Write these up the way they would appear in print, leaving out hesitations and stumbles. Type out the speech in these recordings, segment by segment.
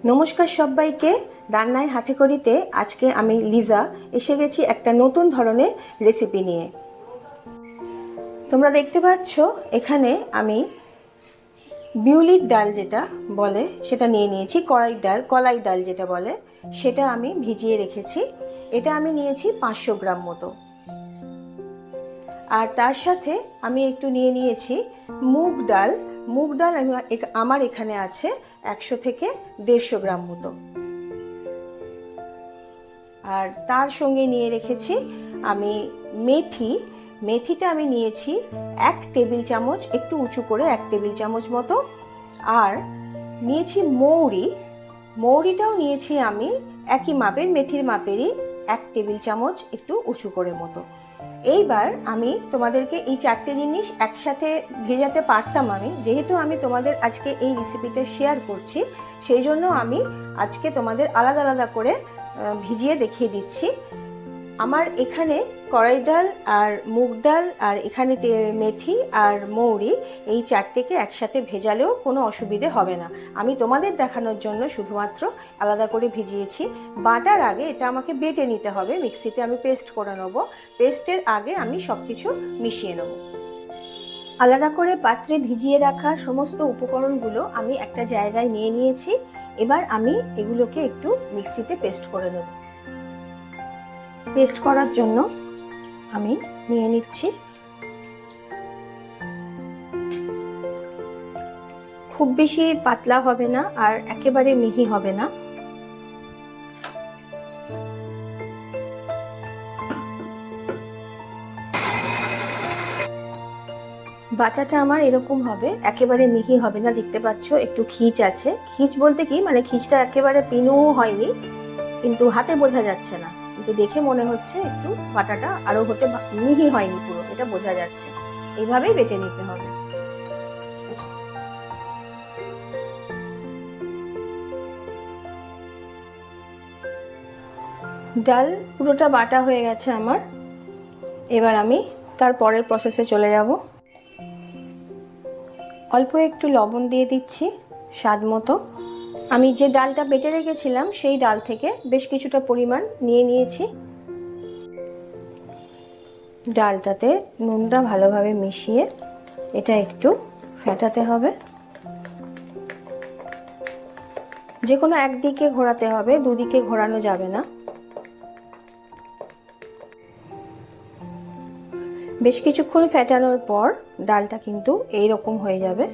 নমস্কার সবাইকে। রান্নায় হাতে করিতে আজকে আমি লিজা এসে গেছি একটা নতুন ধরনের রেসিপি নিয়ে। তোমরা দেখতে পাচ্ছ এখানে আমি বিউলির ডাল যেটা বলে সেটা নিয়ে নিয়েছি, কলাই ডাল যেটা বলে সেটা আমি ভিজিয়ে রেখেছি। এটা আমি নিয়েছি 500 গ্রাম মতো। আর তার সাথে আমি একটু নিয়ে নিয়েছি মুগ ডাল। আমার এখানে আছে 100 থেকে 150 গ্রাম মতো। আর তার সঙ্গে নিয়ে রেখেছি আমি মেথিটা আমি নিয়েছি 1 টেবিল চামচ, একটু উঁচু করে 1 টেবিল চামচ মতো। আর নিয়েছি মৌরিটাও নিয়েছি আমি একই মাপের, মেথির মাপেরই 1 টেবিল চামচ একটু উঁচু করে মতো। এইবার আমি তোমাদেরকে এই 4টে জিনিস একসাথে ভেজাতে পারতাম আমি, যেহেতু আমি তোমাদের আজকে এই রেসিপিটা শেয়ার করছি সেই জন্য আমি আজকে তোমাদের আলাদা আলাদা করে ভিজিয়ে দেখিয়ে দিচ্ছি। আমার এখানে কড়াই ডাল আর মুগ ডাল আর এখানে মেথি আর মৌরি, এই 4টেকে একসাথে ভেজালেও কোনো অসুবিধে হবে না। আমি তোমাদের দেখানোর জন্য শুধুমাত্র আলাদা করে ভিজিয়েছি। বাটার আগে এটা আমাকে বেটে নিতে হবে, মিক্সিতে আমি পেস্ট করে নেব। পেস্টের আগে আমি সব কিছু মিশিয়ে নেব। আলাদা করে পাত্রে ভিজিয়ে রাখা সমস্ত উপকরণগুলো আমি একটা জায়গায় নিয়ে নিয়েছি। এবার আমি এগুলোকে একটু মিক্সিতে পেস্ট করে নেব। পেস্ট করার জন্য আমি নিয়ে নিচ্ছি। খুব বেশি পাতলা হবে না আর একেবারে মিহি হবে না। বাটাটা আমার এরকম হবে, একেবারে মিহি হবে না। দেখতে পাচ্ছ একটু খিঁচ আছে। খিঁচ বলতে কি, মানে খিঁচটা একেবারে পিনুও হয়নি, কিন্তু হাতে বোঝা যাচ্ছে না, কিন্তু দেখে মনে হচ্ছে একটু বাটাটা আরো হতে মিহি হয়নি পুরো, এটা বোঝা যাচ্ছে। এইভাবেই বেটে নিতে হবে। ডাল পুরোটা বাটা হয়ে গেছে আমার। এবার আমি তার পরের প্রসেসে চলে যাব। অল্প একটু লবণ দিয়ে দিচ্ছি স্বাদ মতো। আমি যে ডালটা বেটে রেখেছিলাম সেই ডাল থেকে বেশ কিছুটা পরিমাণ নিয়ে নিয়েছি। ডালটাতে নুনটা ভালোভাবে মিশিয়ে এটা একটু ফেটাতে হবে। যে কোনো একদিকে ঘোরাতে হবে, দুদিকে ঘোরানো যাবে না। বেশ কিছুক্ষণ ফেটানোর পর ডালটা কিন্তু এই রকম হয়ে যাবে,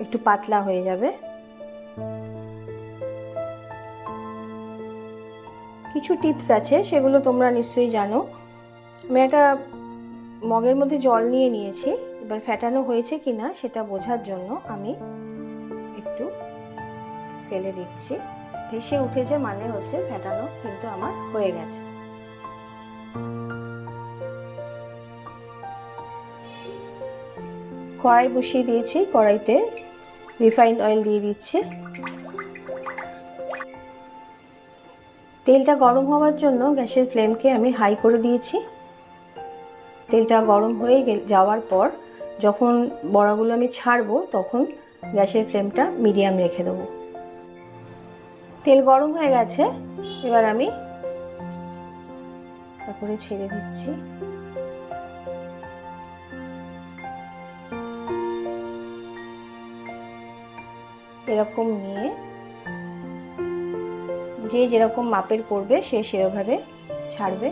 একটু পাতলা হয়ে যাবে। কিছু টিপস আছে, সেগুলো তোমরা নিশ্চয়ই জানো। আমি একটা মগের মধ্যে জল নিয়ে নিয়েছি। এবার ফেটানো হয়েছে কিনা সেটা বোঝার জন্য আমি একটু ফেলে দিচ্ছি। ভেসে উঠেছে মানে হচ্ছে ফেটানো কিন্তু আমার হয়ে গেছে। কড়াই বসিয়ে দিয়েছি, কড়াইতে রিফাইন্ড অয়েল দিয়ে দিচ্ছি। তেলটা গরম হওয়ার জন্য গ্যাসের ফ্লেমকে আমি হাই করে দিয়েছি। তেলটা গরম হয়ে যাওয়ার পর যখন বড়াগুলো আমি ছাড়বো তখন গ্যাসের ফ্লেমটা মিডিয়াম রেখে দেবো। তেল গরম হয়ে গেছে, এবার আমি তারপরে ছেড়ে দিচ্ছি। এরকম নিয়ে যে যেরকম মাপের করবে সে সেরকমভাবে ছাড়বে।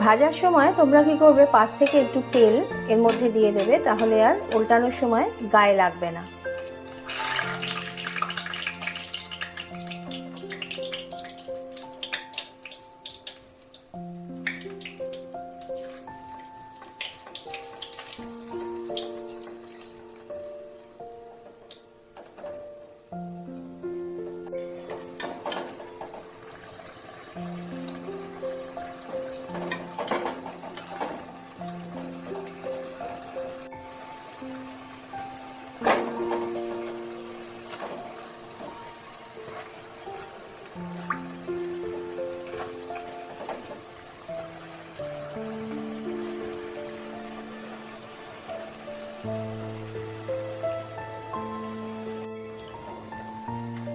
ভাজার সময় তোমরা কি করবে, পাশ থেকে একটু তেল এর মধ্যে দিয়ে দেবে, তাহলে আর উল্টানোর সময় গায়ে লাগবে না।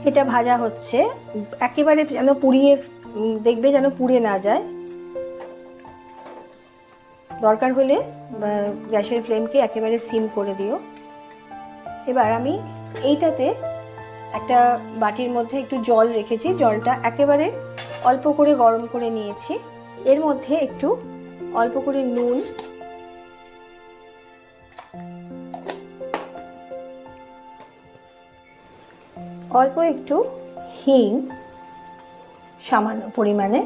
এটা ভাজা হচ্ছে, একেবারে যেন পুড়িয়ে দেখবে যেন পুড়ে না যায়। দরকার হলে গ্যাসের ফ্লেমকে একেবারে সিম করে দিও। এবার আমি এইটাতে একটা বাটির মধ্যে একটু জল রেখেছি, জলটা একেবারে অল্প করে গরম করে নিয়েছি। এর মধ্যে একটু অল্প করে নুন, অল্প একটু হিং, সামান্য পরিমাণে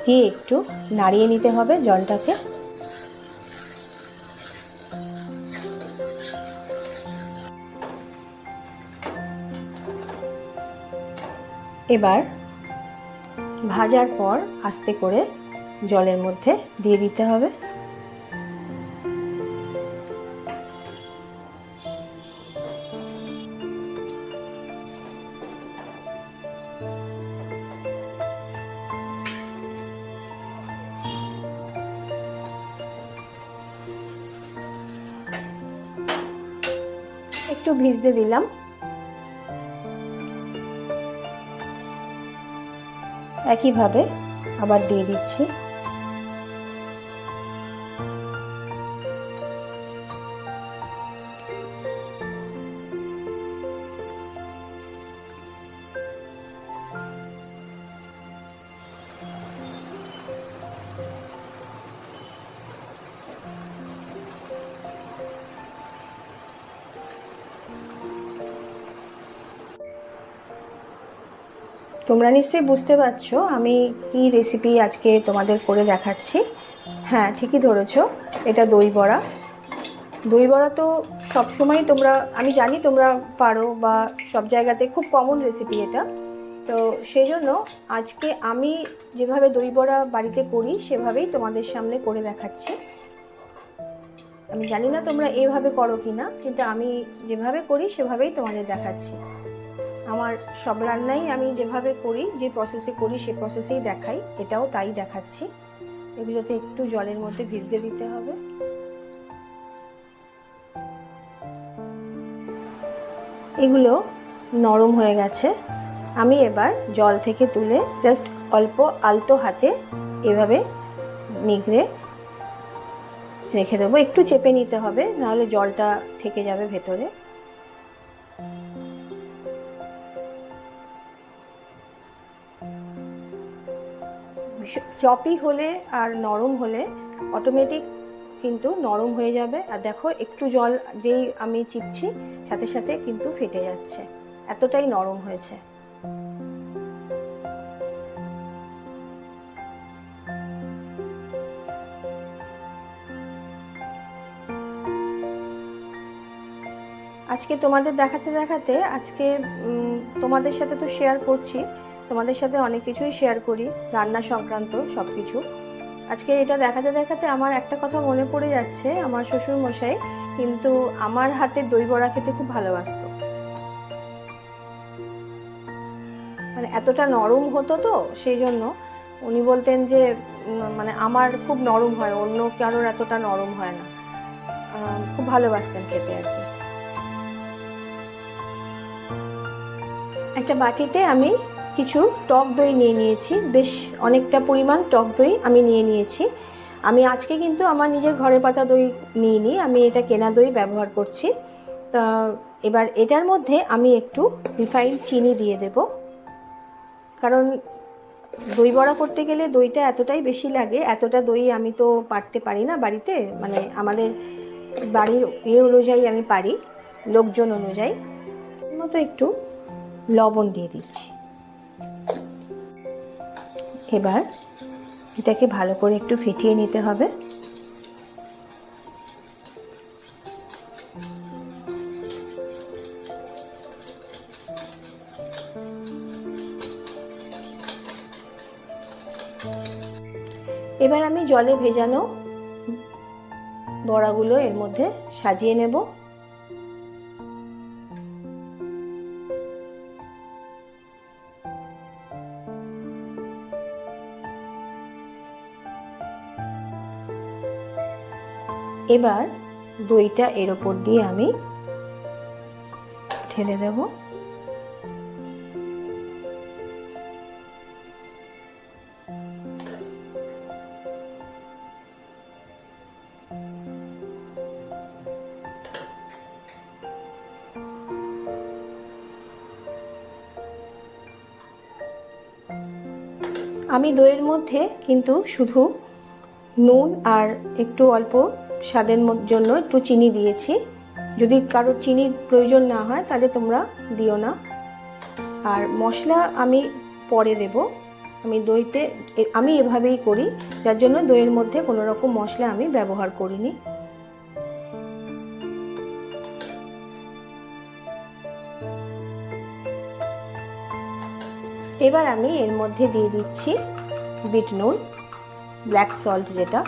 দিয়ে একটু নাড়িয়ে নিতে হবে জলটাকে। এবার ভাজার পর আস্তে করে জলের মধ্যে দিয়ে দিতে হবে। একটু ভিজতে দিলাম। একইভাবে আবার দিয়ে দিচ্ছি। তোমরা নিশ্চয়ই বুঝতে পারছো আমি কি রেসিপি আজকে তোমাদের করে দেখাচ্ছি। হ্যাঁ, ঠিকই ধরেছো, এটা দই বড়া। দই বড়া তো সবসময় তোমরা, আমি জানি তোমরা পারো বা সব জায়গাতে খুব কমন রেসিপি এটা। তো সেই জন্য আজকে আমি যেভাবে দই বড়া বাড়িতে করি সেভাবেই তোমাদের সামনে করে দেখাচ্ছি। আমি জানি না তোমরা এইভাবে করো কি না, কিন্তু আমি যেভাবে করি সেভাবেই তোমাদের দেখাচ্ছি। আমার সব রান্নাই আমি যেভাবে করি, যে প্রসেসে করি সে প্রসেসেই দেখাই, এটাও তাই দেখাচ্ছি। এগুলোতে একটু জলের মধ্যে ভিজতে দিতে হবে। এগুলো নরম হয়ে গেছে। আমি এবার জল থেকে তুলে জাস্ট অল্প আলতো হাতে এভাবে নিগড়ে রেখে দেবো। একটু চেপে নিতে হবে, নাহলে জলটা থেকে যাবে ভেতরে। ফ্লপি হলে আর নরম হলে অটোমেটিক কিন্তু নরম হয়ে যাবে। আর দেখো একটু জল যেই আমি চিপছি সাথে সাথে কিন্তু ফেটে যাচ্ছে, এতটাই নরম হয়েছে। আজকে তোমাদের দেখাতে দেখাতে আজকে তোমাদের সাথে তো শেয়ার করছি, তোমাদের সাথে অনেক কিছুই শেয়ার করি, রান্না সংক্রান্ত সব কিছু। আজকে এটা দেখাতে দেখাতে আমার একটা কথা মনে পড়ে যাচ্ছে। আমার শ্বশুর মশাই কিন্তু আমার হাতে দই বড়া খেতে খুব ভালোবাসতো। মানে এতটা নরম হতো তো সেই জন্য উনি বলতেন যে মানে আমার খুব নরম হয়, অন্য কারোর এতটা নরম হয় না। খুব ভালোবাসতেন খেতে আর কি। একটা বাটিতে আমি কিছু টক দই নিয়ে নিয়েছি, বেশ অনেকটা পরিমাণ টক দই আমি নিয়ে নিয়েছি। আমি আজকে কিন্তু আমার নিজের ঘরে পাতা দই নিইনি, আমি এটা কেনা দই ব্যবহার করছি। তা এবার এটার মধ্যে আমি একটু রিফাইন্ড চিনি দিয়ে দেব, কারণ দই বড়া করতে গেলে দইটা এতটাই বেশি লাগে। এতটা দই আমি তো পারতে পারি না বাড়িতে, মানে আমাদের বাড়ির অনুযায়ী আমি পারি, লোকজন অনুযায়ী। মতো একটু লবণ দিয়ে দিচ্ছি। এবার এটাকে ভালো করে একটু ফেটিয়ে নিতে হবে। এবার আমি জলে ভেজানো বড়াগুলো এর মধ্যে সাজিয়ে নেব। এবার দইটা এর ওপর দিয়ে আমি ঢেলে দেব। আমি দইয়ের মধ্যে কিন্তু শুধু নুন আর একটু অল্প স্বাদের জন্য একটু চিনি দিয়েছি। যদি কারোর চিনির প্রয়োজন না হয় তাহলে তোমরা দিও না। আর মশলা আমি পরে দেব। আমি এভাবেই করি, যার জন্য দইয়ের মধ্যে কোনো রকম মশলা আমি ব্যবহার করিনি। এবার আমি এর মধ্যে দিয়ে দিচ্ছি বিট নুন, ব্ল্যাক সল্ট যেটা।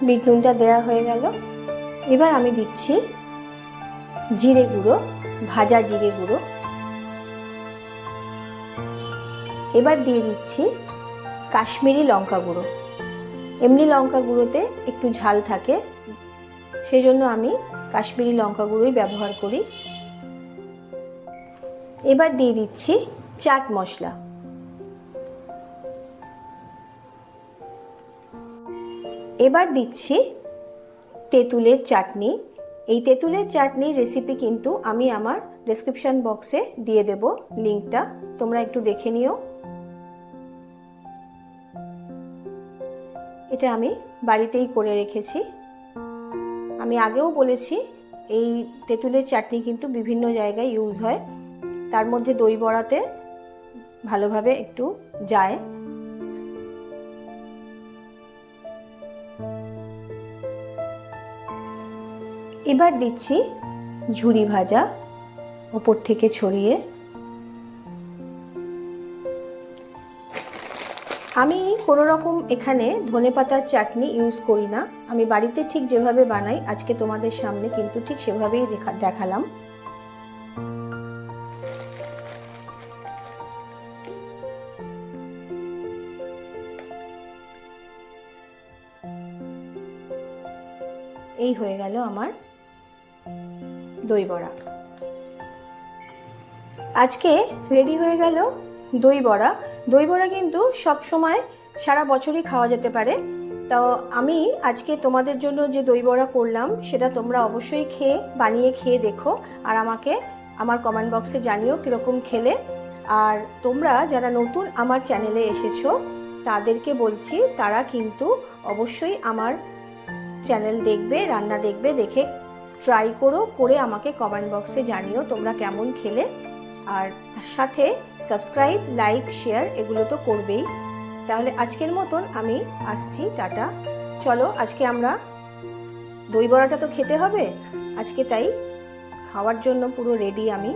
বিট নুনটা দেওয়া হয়ে গেল। এবার আমি দিচ্ছি জিরে গুঁড়ো, ভাজা জিরে গুঁড়ো। এবার দিয়ে দিচ্ছি কাশ্মীরি লঙ্কা গুঁড়ো। এমনি লঙ্কা গুঁড়োতে একটু ঝাল থাকে, সেই জন্য আমি কাশ্মীরি লঙ্কা গুঁড়োই ব্যবহার করি। এবার দিয়ে দিচ্ছি চাট মশলা। এবার দিচ্ছি তেঁতুলের চাটনি। এই তেঁতুলের চাটনির রেসিপি কিন্তু আমি আমার ডেসক্রিপশন বক্সে দিয়ে দেব লিঙ্কটা, তোমরা একটু দেখে নিও। এটা আমি বাড়িতেই করে রেখেছি। আমি আগেও বলেছি এই তেঁতুলের চাটনি কিন্তু বিভিন্ন জায়গায় ইউজ হয়, তার মধ্যে দই বড়াতে ভালোভাবে একটু যায়। এবার দিচ্ছি ঝুরি ভাজা ওপর থেকে ছড়িয়ে। আমি কোনো রকম এখানে ধনেপাতার চাটনি ইউজ করি না। আমি বাড়িতে ঠিক যেভাবে বানাই আজকে তোমাদের সামনে কিন্তু ঠিক সেভাবেই দেখালাম। এই হয়ে গেল আমার দই বড়া। আজকে রেডি হয়ে গেল দই বড়া। দই বড়া কিন্তু সব সময় সারা বছরই খাওয়া যেতে পারে। তো আমি আজকে তোমাদের জন্য যে দই বড়া করলাম সেটা তোমরা অবশ্যই বানিয়ে খেয়ে দেখো, আর আমাকে আমার কমেন্ট বক্সে জানিও কীরকম খেলে। আর তোমরা যারা নতুন আমার চ্যানেলে এসেছো তাদেরকে বলছি তারা কিন্তু অবশ্যই আমার চ্যানেল দেখবে, রান্না দেখবে, দেখে ট্রাই করে আমাকে কমেন্ট বক্সে জানিও তোমরা কেমন খেলে। আর তার সাথে সাবস্ক্রাইব, লাইক, শেয়ার এগুলো তো করবেই। তাহলে আজকের মতন আমি আসছি, টাটা। চলো আজকে আমরা দই বড়াটা তো খেতে হবে আজকে, তাই খাওয়ার জন্য পুরো রেডি আমি।